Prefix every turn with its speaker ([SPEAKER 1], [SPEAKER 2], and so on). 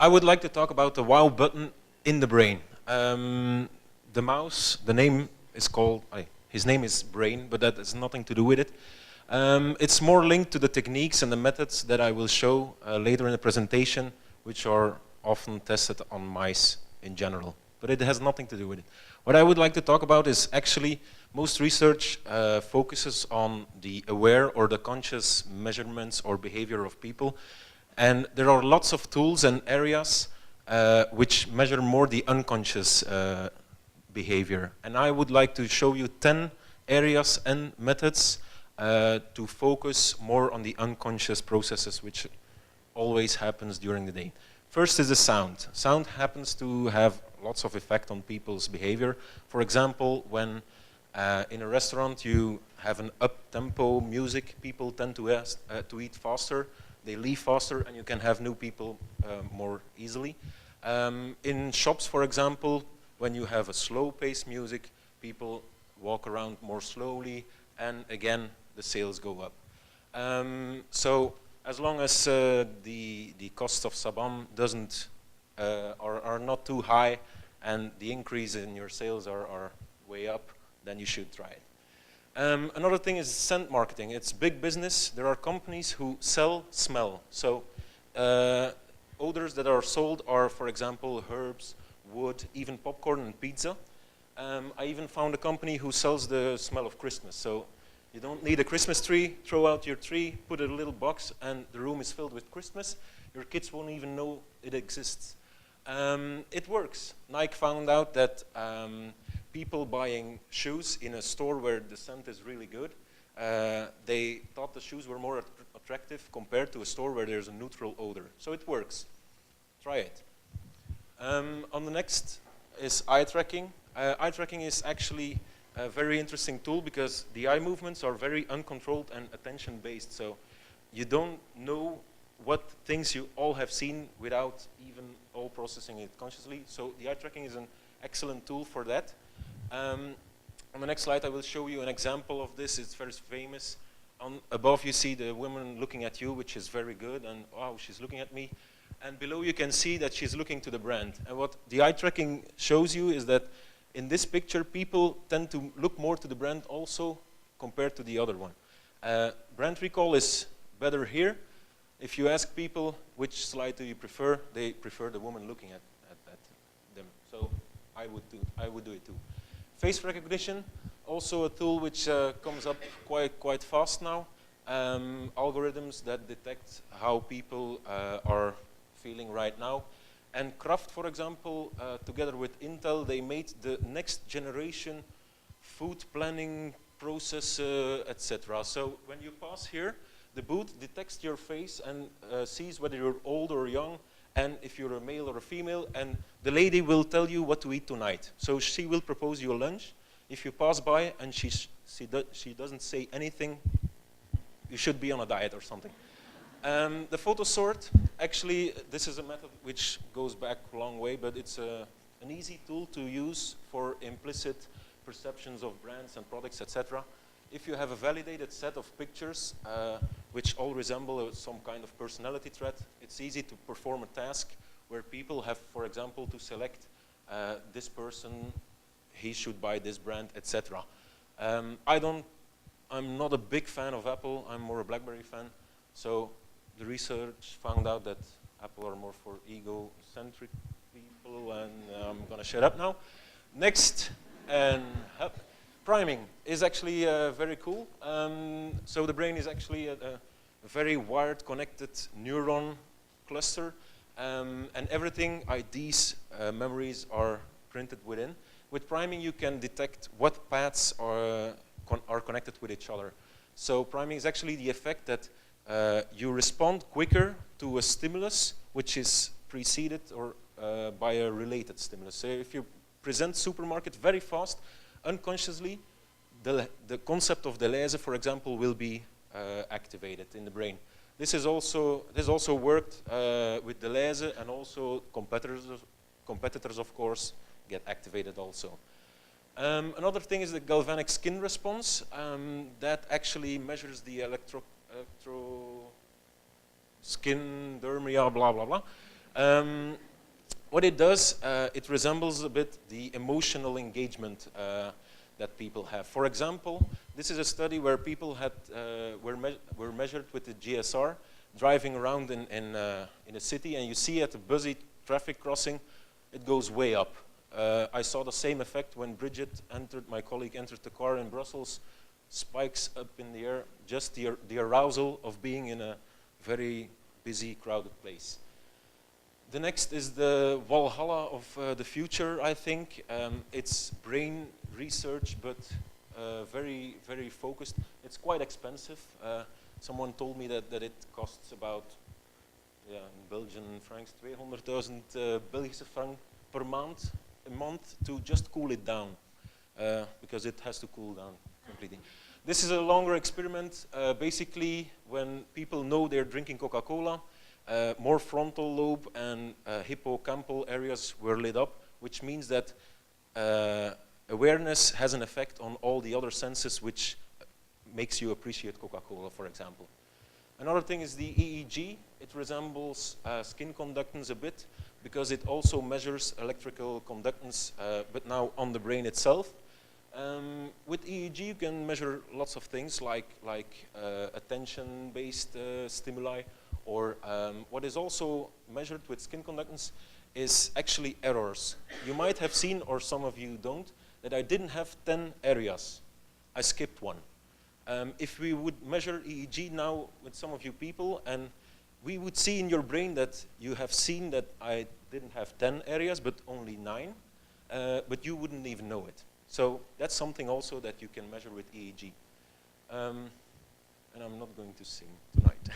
[SPEAKER 1] I would like to talk about the wow button in the brain. The mouse, the name is called, his name is Brain, but that has nothing to do with it. It's more linked to the techniques and the methods that I will show later in the presentation, which are often tested on mice in general. But it has nothing to do with it. What I would like to talk about is actually most research focuses on the aware or the conscious measurements or behavior of people. And there are lots of tools and areas which measure more the unconscious behavior. And I would like to show you 10 areas and methods to focus more on the unconscious processes which always happens during the day. First is the sound. Sound happens to have lots of effect on people's behavior. For example, when in a restaurant you have an up-tempo music, people tend to eat faster, they leave faster, and you can have new people more easily. In shops, for example, when you have a slow-paced music, people walk around more slowly, and again, the sales go up. So as long as the cost of Sabam doesn't are not too high, and the increase in your sales are way up, then you should try it. Another thing is scent marketing. It's big business. There are companies who sell smell. So odors that are sold are, for example, herbs, wood, even popcorn and pizza. I even found a company who sells the smell of Christmas. So you don't need a Christmas tree, throw out your tree, put it in a little box, and the room is filled with Christmas. Your kids won't even know it exists. It works. Nike found out that people buying shoes in a store where the scent is really good, they thought the shoes were more attractive compared to a store where there's a neutral odor. So it works. Try it. On the next is eye tracking. Eye tracking is actually a very interesting tool because the eye movements are very uncontrolled and attention-based. So you don't know what things you all have seen without even all processing it consciously. So the eye tracking is an excellent tool for that. On the next slide, I will show you an example of this. It's very famous. Above, you see the woman looking at you, which is very good, and wow, she's looking at me. And below, you can see that she's looking to the brand. And what the eye tracking shows you is that in this picture, people tend to look more to the brand also compared to the other one. Brand recall is better here. If you ask people which slide do you prefer, they prefer the woman looking at them. So I would do it too. Face recognition, also a tool which comes up quite fast now. Algorithms that detect how people are feeling right now. And Kraft, for example, together with Intel, they made the next generation food planning process, etc. So when you pass here, the booth detects your face and sees whether you're old or young, and if you're a male or a female, and the lady will tell you what to eat tonight. So she will propose you a lunch. If you pass by and she doesn't say anything, you should be on a diet or something. The photo sort, actually, this is a method which goes back a long way, but it's an easy tool to use for implicit perceptions of brands and products, etc. If you have a validated set of pictures which all resemble some kind of personality trait, it's easy to perform a task where people have, for example, to select this person, he should buy this brand, etc. I'm not a big fan of Apple, I'm more a BlackBerry fan. So the research found out that Apple are more for egocentric people, and I'm gonna shut up now. Next, and priming is actually very cool. So the brain is actually a very wired, connected neuron cluster, and everything, IDs, memories are printed within. With priming, you can detect what paths are connected with each other. So priming is actually the effect that you respond quicker to a stimulus which is preceded or by a related stimulus. So if you present supermarket very fast, unconsciously, the concept of Deleuze, for example, will be activated in the brain. This also worked with Deleuze, and also competitors, of course, get activated also. Another thing is the galvanic skin response. That actually measures the electro skin dermia, blah, blah, blah. What it does, it resembles a bit the emotional engagement that people have. For example, this is a study where people were measured with the GSR, driving around in a city, and you see at a busy traffic crossing, it goes way up. I saw the same effect when Bridget my colleague entered the car in Brussels, spikes up in the air, just the arousal of being in a very busy, crowded place. The next is the Valhalla of the future, I think. It's brain research, but very, very focused. It's quite expensive. Someone told me that it costs about, in Belgian francs, 200,000 Belgische francs per month, to just cool it down, because it has to cool down completely. This is a longer experiment. Basically, when people know they're drinking Coca-Cola, more frontal lobe and hippocampal areas were lit up, which means that awareness has an effect on all the other senses, which makes you appreciate Coca-Cola, for example. Another thing is the EEG. It resembles skin conductance a bit, because it also measures electrical conductance, but now on the brain itself. With EEG, you can measure lots of things like attention-based stimuli, or what is also measured with skin conductance is actually errors. You might have seen, or some of you don't, that I didn't have 10 areas. I skipped one. If we would measure EEG now with some of you people, and we would see in your brain that you have seen that I didn't have 10 areas, but only 9, but you wouldn't even know it. So that's something also that you can measure with EEG. And I'm not going to sing tonight.